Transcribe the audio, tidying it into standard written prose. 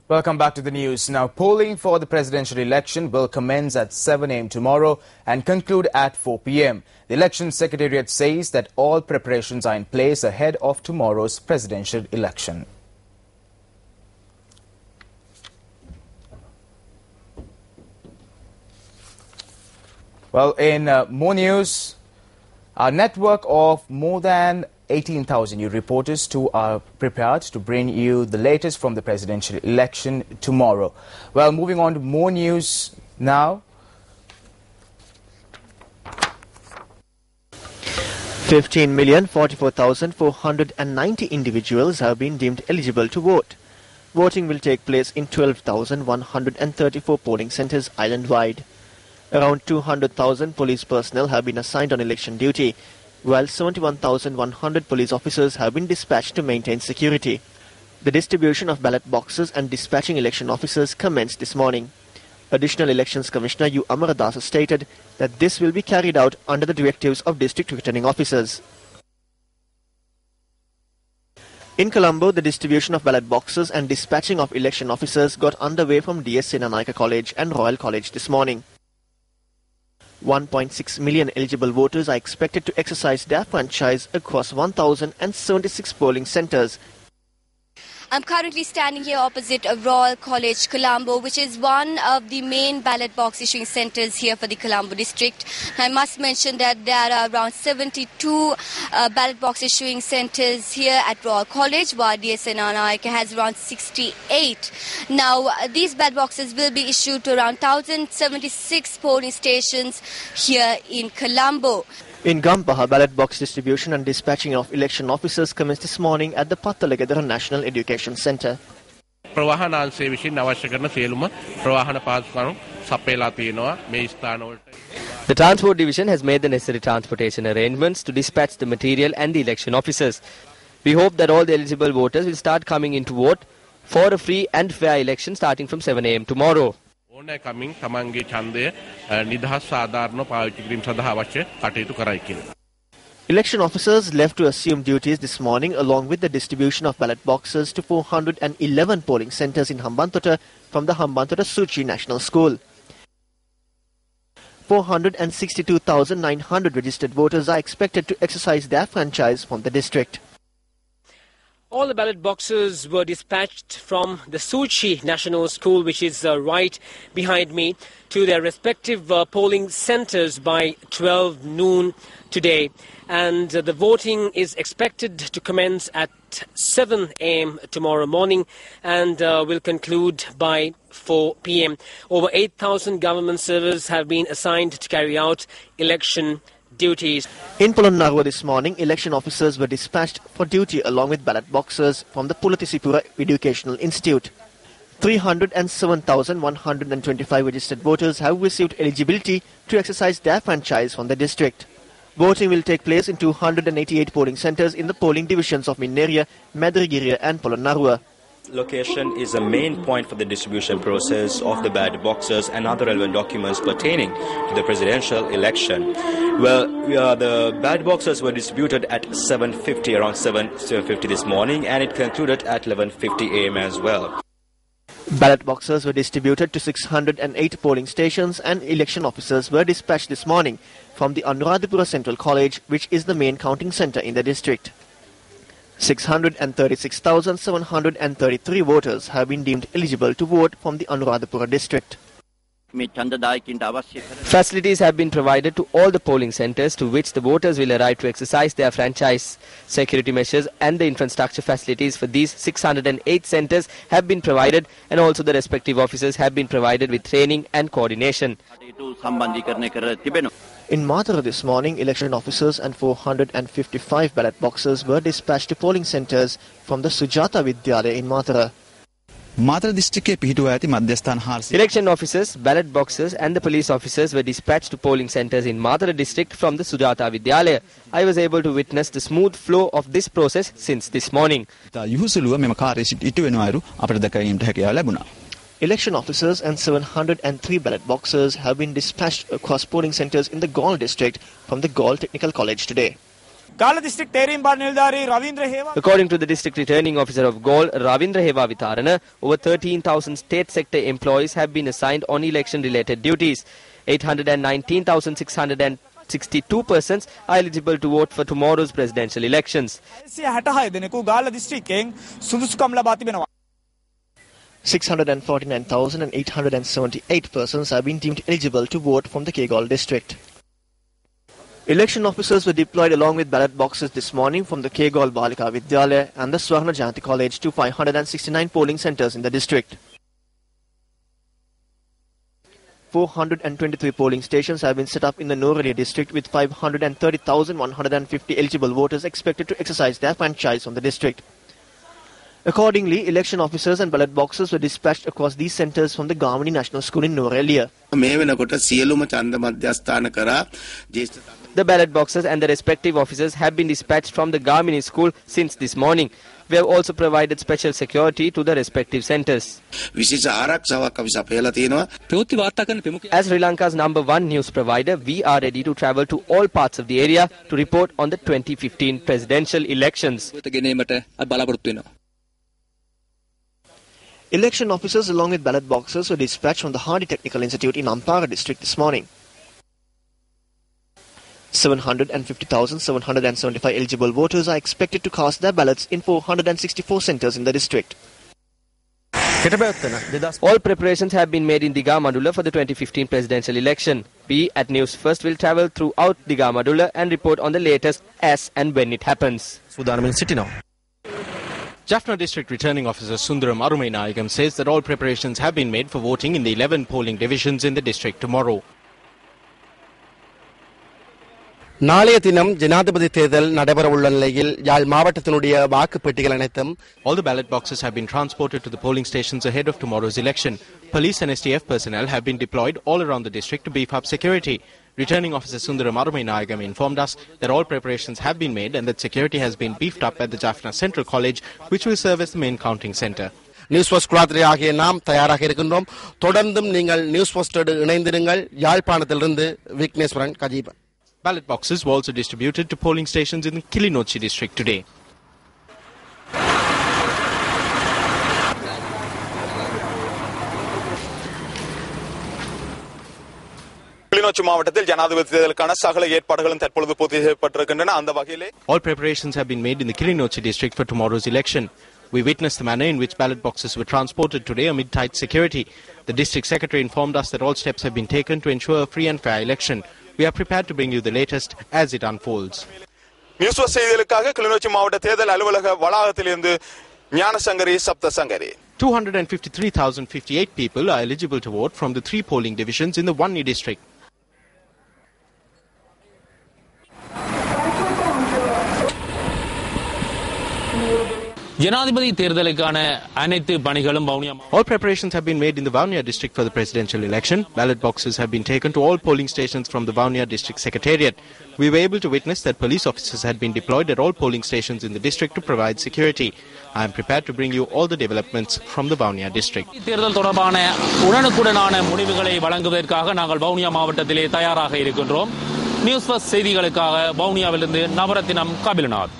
Welcome back to the news. Now, polling for the presidential election will commence at 7 a.m. tomorrow and conclude at 4 p.m. The Election Secretariat says that all preparations are in place ahead of tomorrow's presidential election. Well, in more news, our network of more than 18,000 new reporters are prepared to bring you the latest from the presidential election tomorrow. Well, moving on to more news now. 15,044,490 individuals have been deemed eligible to vote. Voting will take place in 12,134 polling centres island-wide. Around 200,000 police personnel have been assigned on election duty, while 71,100 police officers have been dispatched to maintain security. The distribution of ballot boxes and dispatching election officers commenced this morning. Additional Elections Commissioner U. Amaradasa stated that this will be carried out under the directives of district returning officers. In Colombo, the distribution of ballot boxes and dispatching of election officers got underway from DS Senanayake College and Royal College this morning. 1.6 million eligible voters are expected to exercise their franchise across 1,076 polling centres. I'm currently standing here opposite Royal College, Colombo, which is one of the main ballot box issuing centres here for the Colombo district. I must mention that there are around 72 ballot box issuing centres here at Royal College, while DS Senanayake has around 68. Now, these ballot boxes will be issued to around 1,076 polling stations here in Colombo. In Gampaha, ballot box distribution and dispatching of election officers commenced this morning at the Pattalagadara National Education Centre. The Transport Division has made the necessary transportation arrangements to dispatch the material and the election officers. We hope that all the eligible voters will start coming in to vote for a free and fair election starting from 7 a.m. tomorrow. Election officers left to assume duties this morning along with the distribution of ballot boxes to 411 polling centres in Hambantota from the Hambantota Suchi National School. 462,900 registered voters are expected to exercise their franchise from the district. All the ballot boxes were dispatched from the Suchi National School, which is right behind me, to their respective polling centres by 12 noon today. And the voting is expected to commence at 7 a.m. tomorrow morning and will conclude by 4 p.m. Over 8,000 government servers have been assigned to carry out election duties. In Polonnarua this morning, election officers were dispatched for duty along with ballot boxes from the Pulatisipura Educational Institute. 307,125 registered voters have received eligibility to exercise their franchise from the district. Voting will take place in 288 polling centres in the polling divisions of Minneria, Madaragiri and Polonnarua. Location is a main point for the distribution process of the ballot boxes and other relevant documents pertaining to the presidential election. Well, the ballot boxes were distributed at 7:50, around 7:50 this morning, and it concluded at 11:50 a.m. as well. Ballot boxes were distributed to 608 polling stations and election officers were dispatched this morning from the Anuradhapura Central College, which is the main counting centre in the district. 636,733 voters have been deemed eligible to vote from the Anuradhapura district. Facilities have been provided to all the polling centres to which the voters will arrive to exercise their franchise. Security measures and the infrastructure facilities for these 608 centres have been provided, and also the respective officers have been provided with training and coordination. In Mathura this morning, election officers and 455 ballot boxes were dispatched to polling centres from the Sujata Vidyalaya in Mathura. Election officers, ballot boxes and the police officers were dispatched to polling centres in Mathura district from the Sujata Vidyalaya. I was able to witness the smooth flow of this process since this morning. Election officers and 703 ballot boxes have been dispatched across polling centres in the Gaul district from the Gaul Technical College today. According to the district returning officer of Gaul, Ravindra Heva Vitarana, over 13,000 state sector employees have been assigned on election-related duties. 819,662 persons are eligible to vote for tomorrow's presidential elections. 649,878 persons have been deemed eligible to vote from the Kegal district. Election officers were deployed along with ballot boxes this morning from the Kegal Balika Vidyalaya and the Swarna Jayanti College to 569 polling centres in the district. 423 polling stations have been set up in the Noralia district with 530,150 eligible voters expected to exercise their franchise on the district. Accordingly, election officers and ballot boxes were dispatched across these centres from the Gamini National School in Noralia. The ballot boxes and the respective officers have been dispatched from the Gamini School since this morning. We have also provided special security to the respective centres. As Sri Lanka's #1 news provider, we are ready to travel to all parts of the area to report on the 2015 presidential elections. Election officers along with ballot boxes were dispatched from the Hardy Technical Institute in Ampara district this morning. 750,775 eligible voters are expected to cast their ballots in 464 centres in the district. All preparations have been made in Digamadula for the 2015 presidential election. We at News First will travel throughout Digamadula and report on the latest as and when it happens. Jaffna District Returning Officer Sundaram Arumainayagam says that all preparations have been made for voting in the 11 polling divisions in the district tomorrow. நாளைய தினம் ஜனாதிபதி தேர்தல் நடைபெறவுள்ள நிலையில் யாழ் மாவட்டத்தினுடைய வாக்குப்பெட்டிகள் அனைத்தும் All the ballot boxes have been transported to the polling stations ahead of tomorrow's election. Police and STF personnel have been deployed all around the district to beef up security. Returning Officer Sundaram Arumainayagam informed us that all preparations have been made and that security has been beefed up at the Jaffna Central College, which will serve as the main counting centre. Newsfirst குழாத்திரை ஆகிய நாம் தயாராக இருக்கின்றோம். தொடர்ந்தும் நீங்கள் Newsfirst-ஓடு இணைந்திருங்கள். யாழ்ப்பாணத்திலிருந்து Vigneswaran Kajeepan. Ballot boxes were also distributed to polling stations in the Kilinochi district today. Kilinochchi மாவட்டத்தில் ஜனாதிபதி தேர்தலுக்கான சகல ஏற்பாடுகளும் தற்பொழுது பூர்த்தி செய்யப்பட்டிருக்கின்றன. அந்த வகையிலே all preparations have been made in the Kilinochi district for tomorrow's election. We witnessed the manner in which ballot boxes were transported today amid tight security. The district secretary informed us that all steps have been taken to ensure a free and fair election. We are prepared to bring you the latest as it unfolds. நியூஸ்வர்ஸ்ட் செய்திகளுக்காக கிளிநொச்சி மாவட்ட தேர்தல் அலுவலக வளாகத்திலிருந்து ஞானசங்கரி சப்தசங்கரி. 253,058 people are eligible to vote from the 3 polling divisions in the Vani district. ஜனாதிபதி தேர்தலுக்கான அனைத்து பணிகளும் Vavuniya. All preparations have been made in the Vaunia district for the presidential election. Ballot boxes have been taken to all polling stations from the Vaunia district secretariat. We were able to witness that police officers had been deployed at all polling stations in the district to provide security. I am prepared to bring you all the developments from the Vaunia district. தேர்தல் தொடர்பான உடனுக்குடனான முடிவுகளை வழங்குவதற்காக நாங்கள் வவுனியா மாவட்டத்திலே தயாராக இருக்கின்றோம். News first செய்திகளுக்காக வவுனியாவிலிருந்து நவரத்தினம் கபிலநாத்.